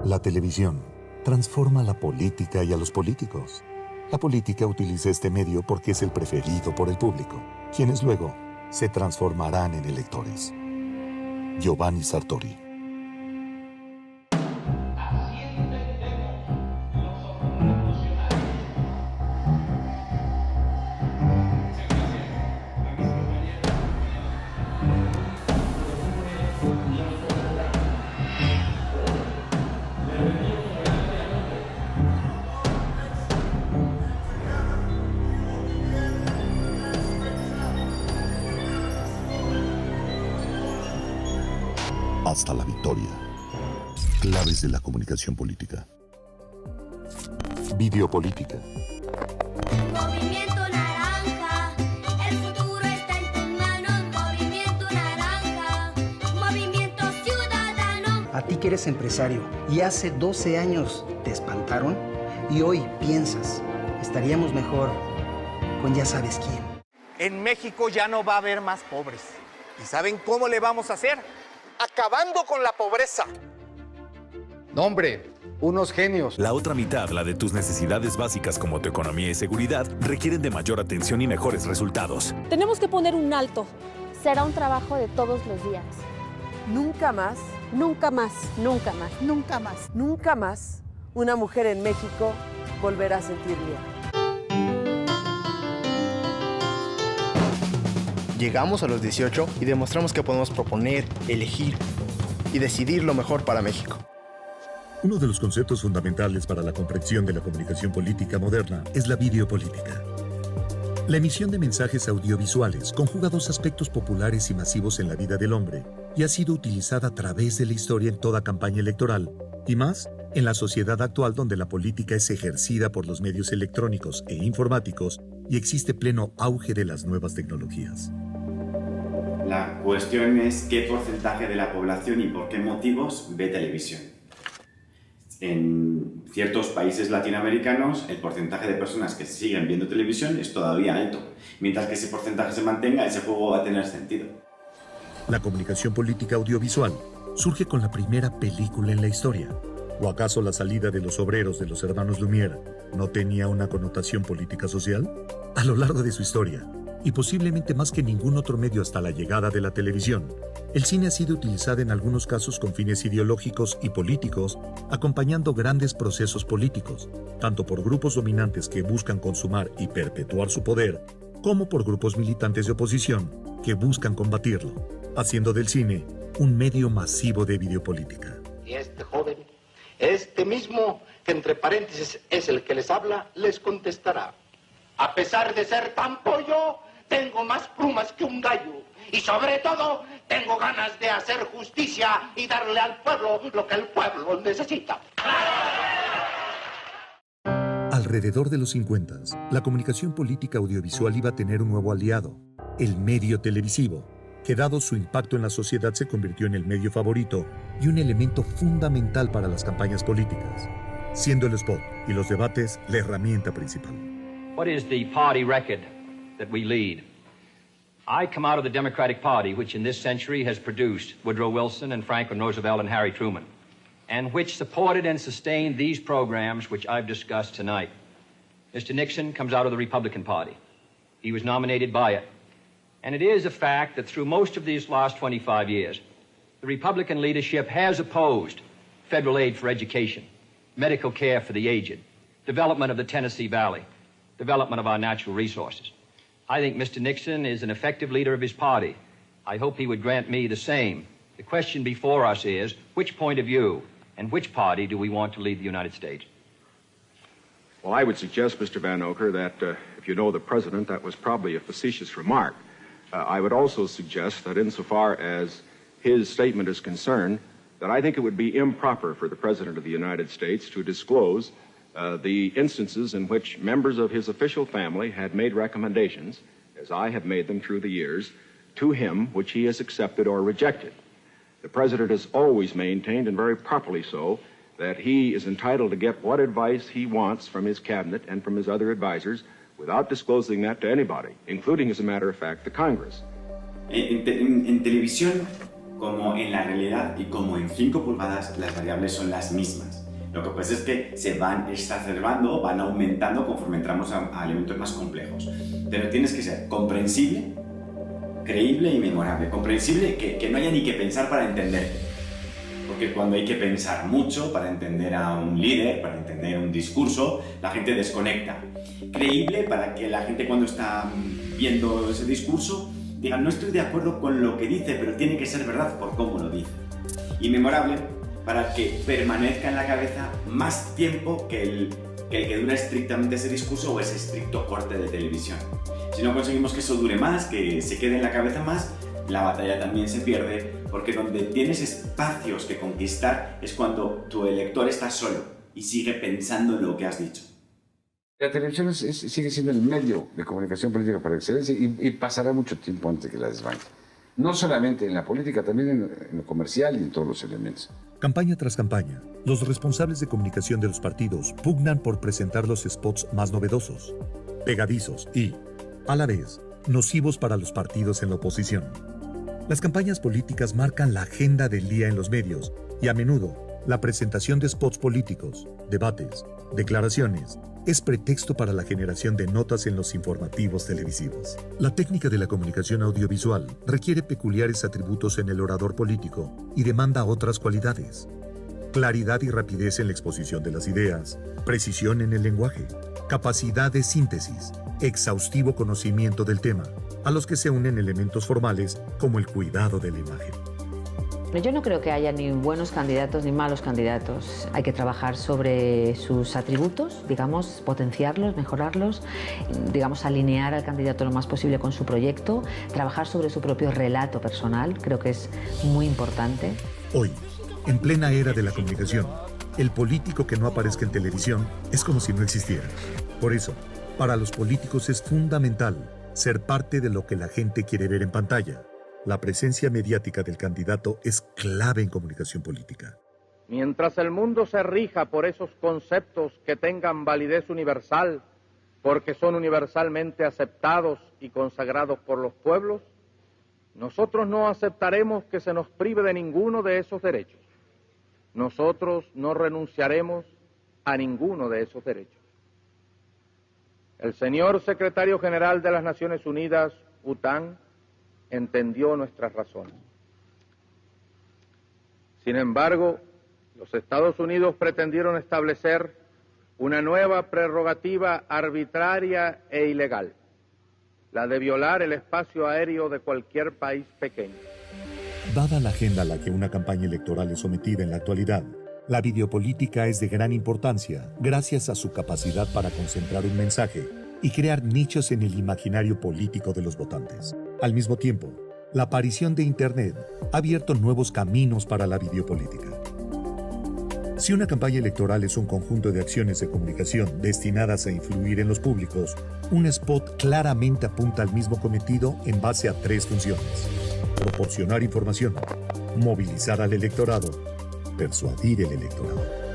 La televisión transforma la política y a los políticos. La política utiliza este medio porque es el preferido por el público, quienes luego se transformarán en electores. Giovanni Sartori. Hasta la victoria. Claves de la comunicación política. Videopolítica. Movimiento Naranja, el futuro está en tus manos. Movimiento Naranja, Movimiento Ciudadano. A ti que eres empresario y hace 12 años te espantaron y hoy piensas, estaríamos mejor con ya sabes quién. En México ya no va a haber más pobres. ¿Y saben cómo le vamos a hacer? Acabando con la pobreza. No, hombre, unos genios. La otra mitad, la de tus necesidades básicas como tu economía y seguridad, requieren de mayor atención y mejores resultados. Tenemos que poner un alto. Será un trabajo de todos los días. Nunca más, nunca más, nunca más, nunca más, nunca más una mujer en México volverá a sentir miedo. Llegamos a los 18 y demostramos que podemos proponer, elegir y decidir lo mejor para México. Uno de los conceptos fundamentales para la comprensión de la comunicación política moderna es la videopolítica. La emisión de mensajes audiovisuales conjuga dos aspectos populares y masivos en la vida del hombre y ha sido utilizada a través de la historia en toda campaña electoral y más en la sociedad actual donde la política es ejercida por los medios electrónicos e informáticos y existe pleno auge de las nuevas tecnologías. La cuestión es qué porcentaje de la población y por qué motivos ve televisión. En ciertos países latinoamericanos, el porcentaje de personas que siguen viendo televisión es todavía alto. Mientras que ese porcentaje se mantenga, ese juego va a tener sentido. La comunicación política audiovisual surge con la primera película en la historia. ¿O acaso la salida de los obreros de los hermanos Lumière no tenía una connotación política social? A lo largo de su historia, y posiblemente más que ningún otro medio hasta la llegada de la televisión, el cine ha sido utilizado en algunos casos con fines ideológicos y políticos, acompañando grandes procesos políticos, tanto por grupos dominantes que buscan consumar y perpetuar su poder, como por grupos militantes de oposición que buscan combatirlo, haciendo del cine un medio masivo de videopolítica. Y este joven, este mismo que entre paréntesis es el que les habla, les contestará: a pesar de ser tan pollo, tengo más plumas que un gallo. Y sobre todo, tengo ganas de hacer justicia y darle al pueblo lo que el pueblo necesita. Alrededor de los 50, la comunicación política audiovisual iba a tener un nuevo aliado, el medio televisivo, que dado su impacto en la sociedad se convirtió en el medio favorito y un elemento fundamental para las campañas políticas, siendo el spot y los debates la herramienta principal. What is the party record that we lead? I come out of the Democratic Party, which in this century has produced Woodrow Wilson and Franklin Roosevelt and Harry Truman, and which supported and sustained these programs which I've discussed tonight. Mr. Nixon comes out of the Republican Party. He was nominated by it. And it is a fact that through most of these last 25 years, the Republican leadership has opposed federal aid for education, medical care for the aged, development of the Tennessee Valley, development of our natural resources. I think Mr. Nixon is an effective leader of his party. I hope he would grant me the same. The question before us is, which point of view and which party do we want to lead the United States? Well, I would suggest, Mr. Van Oker, that if you know the president, that was probably a facetious remark. I would also suggest that insofar as his statement is concerned, that I think it would be improper for the President of the United States to disclose the instances in which members of his official family had made recommendations, as I have made them through the years, to him which he has accepted or rejected. The President has always maintained, and very properly so, that he is entitled to get what advice he wants from his cabinet and from his other advisors without disclosing that to anybody, including, as a matter of fact, the Congress. En televisión como en la realidad y como en 5 pulgadas las variables son las mismas. Lo que pasa es que se van exacerbando, van aumentando conforme entramos a elementos más complejos. Pero tienes que ser comprensible, creíble y memorable. Comprensible, que no haya ni que pensar para entenderte. Porque cuando hay que pensar mucho para entender a un líder, para entender un discurso, la gente desconecta. Creíble, para que la gente cuando está viendo ese discurso diga, no estoy de acuerdo con lo que dice, pero tiene que ser verdad por cómo lo dice. Y memorable, para que permanezca en la cabeza más tiempo que el que dura estrictamente ese discurso o ese estricto corte de televisión. Si no conseguimos que eso dure más, que se quede en la cabeza más, la batalla también se pierde, porque donde tienes espacios que conquistar es cuando tu elector está solo y sigue pensando en lo que has dicho. La televisión sigue siendo el medio de comunicación política por excelencia y pasará mucho tiempo antes que la desbanque. No solamente en la política, también en lo comercial y en todos los elementos. Campaña tras campaña, los responsables de comunicación de los partidos pugnan por presentar los spots más novedosos, pegadizos y, a la vez, nocivos para los partidos en la oposición. Las campañas políticas marcan la agenda del día en los medios y a menudo la presentación de spots políticos, debates, declaraciones, es pretexto para la generación de notas en los informativos televisivos. La técnica de la comunicación audiovisual requiere peculiares atributos en el orador político y demanda otras cualidades. Claridad y rapidez en la exposición de las ideas, precisión en el lenguaje, capacidad de síntesis, exhaustivo conocimiento del tema, a los que se unen elementos formales como el cuidado de la imagen. Yo no creo que haya ni buenos candidatos ni malos candidatos. Hay que trabajar sobre sus atributos, digamos, potenciarlos, mejorarlos, digamos, alinear al candidato lo más posible con su proyecto, trabajar sobre su propio relato personal, creo que es muy importante. Hoy, en plena era de la comunicación, el político que no aparezca en televisión es como si no existiera. Por eso, para los políticos es fundamental ser parte de lo que la gente quiere ver en pantalla. La presencia mediática del candidato es clave en comunicación política. Mientras el mundo se rija por esos conceptos que tengan validez universal, porque son universalmente aceptados y consagrados por los pueblos, nosotros no aceptaremos que se nos prive de ninguno de esos derechos. Nosotros no renunciaremos a ninguno de esos derechos. El señor secretario general de las Naciones Unidas, U Thant, entendió nuestras razones. Sin embargo, los Estados Unidos pretendieron establecer una nueva prerrogativa arbitraria e ilegal, la de violar el espacio aéreo de cualquier país pequeño. Dada la agenda a la que una campaña electoral es sometida en la actualidad, la videopolítica es de gran importancia gracias a su capacidad para concentrar un mensaje y crear nichos en el imaginario político de los votantes. Al mismo tiempo, la aparición de Internet ha abierto nuevos caminos para la videopolítica. Si una campaña electoral es un conjunto de acciones de comunicación destinadas a influir en los públicos, un spot claramente apunta al mismo cometido en base a 3 funciones: proporcionar información, movilizar al electorado, persuadir el electorado.